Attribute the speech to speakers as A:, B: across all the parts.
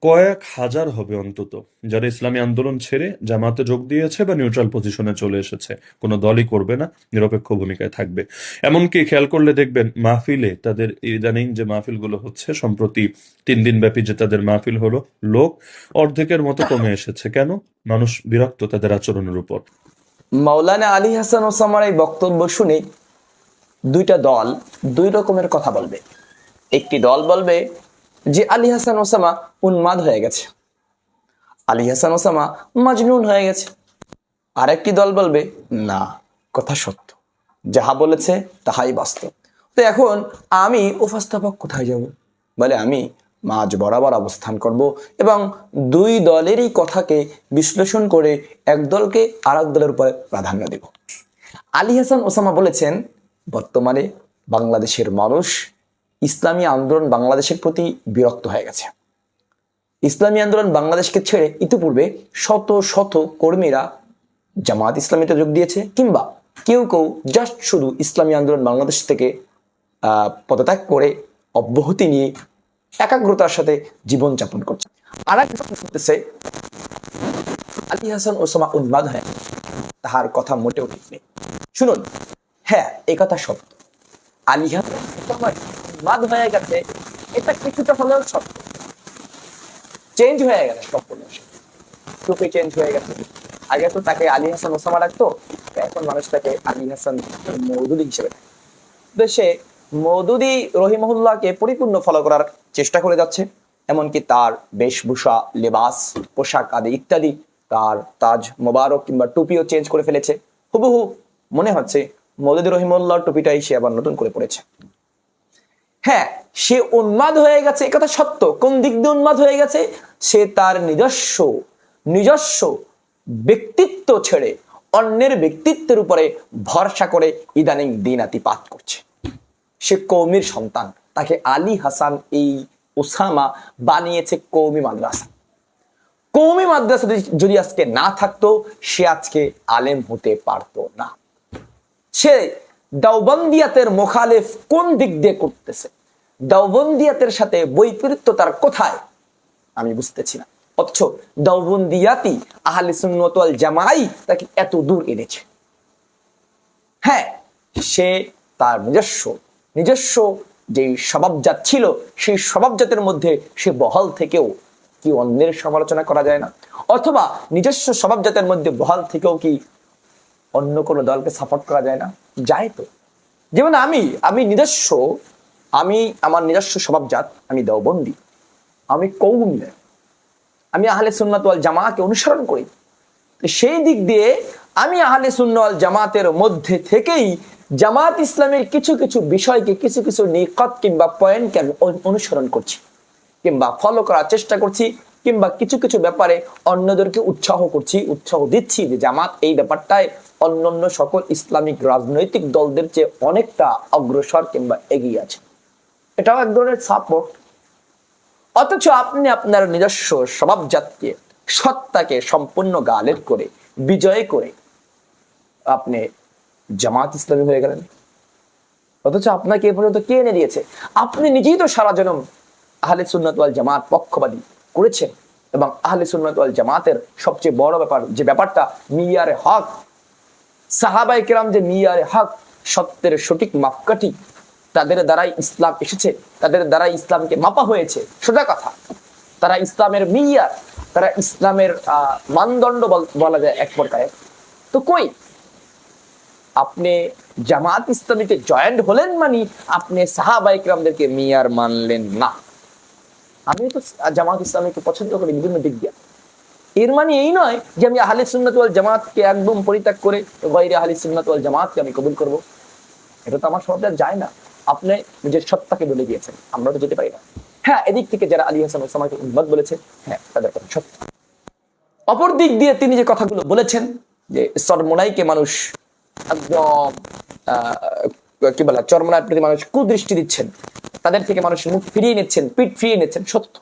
A: কয়েক হাজার হবে অন্তত, যারা ইসলামী আন্দোলন ছেড়ে জামাতে যোগ দিয়েছে বা নিউট্রাল পজিশনে চলে এসেছে। কোনো দলই করবে না, নিরপেক্ষ ভূমিকায় থাকবে। এমনকি খেয়াল করলে দেখবেন মাহফিলে তাদের ইদানিং যে মাহফিলগুলো হচ্ছে, সম্প্রতি 3 দিন ব্যাপী যে তাদের মাহফিল হলো, লোক অর্ধেকের মতো কমে এসেছে। কেন? মানুষ বিরক্ত তাদের আচরণের উপর।
B: মাওলানা আলী হাসান ওসামার এই বক্তব্য শুনে দুইটা দল দুই রকমের কথা বলবে। একটি দল বলবে যে আলী হাসান ওসামা উন্মাদ হয়ে গেছে, আলী হাসান ওসামা মাজনুন হয়ে গেছে। আর একটি দল বলবে না, কথা সত্য, যাহা বলেছে তাহাই বাস্তব। তো এখন আমি উপস্থাপক কোথায় যাব? বলে আমি মাঝ বরাবর অবস্থান করব এবং দুই দলেরই কথাকে বিশ্লেষণ করে এক দলকে আর এক দলের উপরে প্রাধান্য দেব। আলী হাসান ওসামা বলেছেন, বর্তমানে বাংলাদেশের মানুষ ইসলামী আন্দোলন বাংলাদেশের প্রতি বিরক্ত হয়ে গেছে। ইসলামী আন্দোলন বাংলাদেশকে ছেড়ে ইতিপূর্বে শত শত কর্মীরা জামাত ইসলামীতে যোগ দিয়েছে, কিংবা কেউ কেউ জাস্ট শুধু ইসলামী আন্দোলন বাংলাদেশ থেকে পদত্যাগ করে অব্যাহতি নিয়ে একাগ্রতার সাথে জীবনযাপন করছে। আর এক করতেছে আলী হাসান ওসামা উন্মাদ হয়, তাহার কথা মোটেও ঠিক নেই। শুনুন, হ্যাঁ এই কথা সত্য, আলী হাসান ওসামা উন্মাদ হয়ে গেছে, এটা কিছুটা হলেও সত্য। চেঞ্জ হয়ে গেছে, সম্পূর্ণ টুপি চেঞ্জ হয়ে গেছে। আগে তো তাকে আলী হাসান ওসামা রাখতো, এখন মানুষ তাকে আলী হাসান মওদুদী হিসেবে ডাকে। সে মওদুদী রহিমহুল্লাহকে পরিপূর্ণ ফলো করার চেষ্টা করে যাচ্ছে। এমনকি তার বেশভূষা, লেবাস, পোশাক আদি ইত্যাদি, তার তাজ মোবারক কিংবা টুপিও চেঞ্জ করে ফেলেছে। হুবহু মনে হচ্ছে মওদুদী রহিমহুল্লাহর টুপিটাই সে আবার নতুন করে পড়েছে। হ্যাঁ, সে উন্মাদ হয়ে গেছে, একথা সত্য। কোন দিক দিয়ে উন্মাদ হয়ে গেছে? সে তার নিজস্ব ব্যক্তিত্ব ছেড়ে অন্যের ব্যক্তিত্বের উপরে ভরসা করে ইদানিং দিনাতিপাত করছে। সে কওমির সন্তান, তাকে আলী হাসান এই ওসামা বানিয়েছে কওমি মাদ্রাসা। কওমি মাদ্রাসা যদি আজকে না থাকতো, সে আজকে আলেম হতে পারতো না। সে দাওবন্দিয়াতের মোখালেফ কোন দিক দিয়ে করতেছে, দাওবন্দিয়াতের সাথে বৈপরীত্যতার কোথায়, আমি বুঝতেছি না। অথচ দাওবন্দিয়াতি আহলে সুন্নাত ওয়াল জামাই তাকে এত দূর এনেছে। হ্যাঁ, সে তার নিজস্ব যে স্বভাবজাত ছিল, সেই স্বভাবজাতের মধ্যে সে বহাল থেকেও কি অন্যের সমালোচনা করা যায় না? অথবা নিজস্ব স্বভাবজাতের মধ্যে বহাল থেকেও কি অন্য কোনো দলকে সাপোর্ট করা যায় না? যায় তো। যেমন আমি আমার নিজস্ব স্বভাবজাত, আমি দেওবন্দি, আমি কওমি, আমি আহলে সুন্নাত ওয়াল জামাতকে অনুসরণ করি। সেই দিক দিয়ে আমি আহলে সুন্নাত ওয়াল জামাতের মধ্যে থেকেই জামাত ইসলামের কিছু কিছু বিষয়কে, কিছু কিছু নিকট কিংবা পয়েন্টকে আমি অনুসরণ করছি, কিংবা ফলো করার চেষ্টা করছি, কিংবা কিছু কিছু ব্যাপারে অন্যদেরকে উৎসাহ দিচ্ছি যে জামাত এই ব্যাপারটায় অন্যান্য সকল ইসলামিক রাজনৈতিক দলদের চেয়ে অনেকটা অগ্রসর কিংবা এগিয়ে আছে। এটাও এক ধরনের সাপোর্ট। অথচ আপনি আপনার নিজস্ব স্বভাবজাতকে, সত্তাকে সম্পূর্ণ গালেব করে, বিজয় করে আপনি জামাত ইসলামী হয়ে গেলেন। অথচ আপনাকে এ পর্যন্ত কে এনে দিয়েছে? আপনি নিজেই তো সারা জনম আহলে সুন্নাত ওয়াল জামাত পক্ষপাতী করেছেন, এবং আহলে সুন্নাত ওয়াল জামাতের সবচেয়ে বড় ব্যাপার, যে ব্যাপারটা মিয়ারে হক, সাহাবায়ে কেরাম যে মিয়ারে হক, সত্যের সঠিক মাপকাঠি, তাদের দ্বারাই ইসলাম এসেছে, তাদের দ্বারাই ইসলামকে মাপা হয়েছে। সোজা কথা, তারা ইসলামের মিয়ার, তারা ইসলামের মানদণ্ড বলা যায় এক প্রকারে। তো কই আপনি জামাত ইসলামীতে জয়েন্ট হলেন, মানে আপনি সাহাবায়ে কেরামদেরকে মিয়ার মানলেন না। আমি তো জামাত ইসলামীকে পছন্দ করি বিভিন্ন দিক দিয়ে। এর মানে এই নয় যে আমি আহলে সুন্নাত ওয়াল জামাতকে একদম পরিত্যাগ করে গায়রে আহলে সুন্নাত ওয়াল জামাতকে আমি কবুল করব। এটা তো আমার স্বভাবটা যায় না। আপনি নিজের সত্তাকে বলে দিয়েছেন, আমরা তো যেতে পারি না। হ্যাঁ, এদিক থেকে যারা আলী হাসান ওসামাকে উন্মাদ বলেছে, হ্যাঁ তাদের কথা সত্য। অপর দিক দিয়ে তিনি যে কথাগুলো বলেছেন যে চরমোনাইকে মানুষ একদম কি বলা, চরমোনাইয়ের প্রতি মানুষ কুদৃষ্টি দিচ্ছেন, তাদের থেকে মানুষ মুখ ফিরিয়ে নিচ্ছেন, পিঠ ফিরিয়ে নিচ্ছেন, সত্য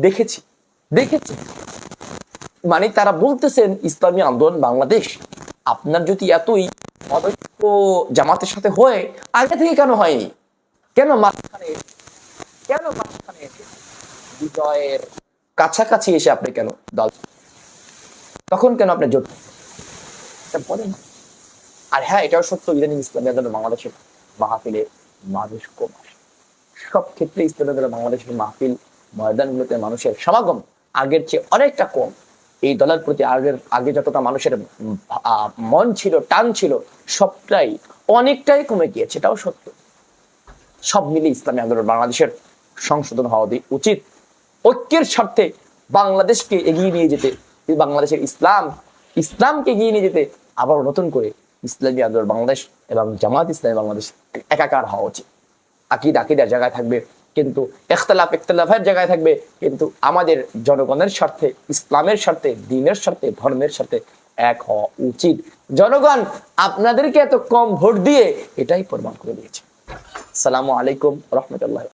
B: দেখেছি। মানে তারা বলতেছেন ইসলামী আন্দোলন বাংলাদেশ, আপনার যদি এতই অনৈক্য জামাতের সাথে হয়, আগে থেকে কেন হয়নি? কেন মাঝখানে এসে বিজয়ের কাছাকাছি এসে আপনি কেন দল, তখন কেন আপনি জোট এটা বলেন? আর হ্যাঁ, এটাও সত্য, ইদানিং ইসলামী আন্দোলন বাংলাদেশের মাহফিলে মানুষ কম আসে। সব ক্ষেত্রে ইসলামী আন্দোলন বাংলাদেশের মাহফিল ময়দানগুলোতে মানুষের সমাগম আগের চেয়ে অনেকটা কম। এই দলের প্রতি আগে যতটা মানুষের মন ছিল, টান ছিল, সবটাই অনেকটাই কমে গিয়েছে, এটাও সত্য। সব মিলে ইসলামী আন্দোলন বাংলাদেশের সংশোধন হওয়া উচিত। ঐক্যের স্বার্থে বাংলাদেশকে এগিয়ে নিয়ে যেতে, বাংলাদেশের ইসলামকে এগিয়ে নিয়ে যেতে আবার নতুন করে ইসলামী আন্দোলন বাংলাদেশ এবং জামাত ইসলামী বাংলাদেশ একাকার হওয়া উচিত। আকিদার জায়গায় থাকবে, কিন্তু ইখতলাফের জায়গায় থাকবে, কিন্তু আমাদের জনগণের স্বার্থে, ইসলামের স্বার্থে, দ্বীনের স্বার্থে, ধর্মের স্বার্থে এক হওয়া উচিত। জনগণ আপনাদেরকে এত কম ভোট দিয়ে এটাই প্রমাণ করে দিয়েছে। আসসালামু আলাইকুম রহমতুল্লাহ।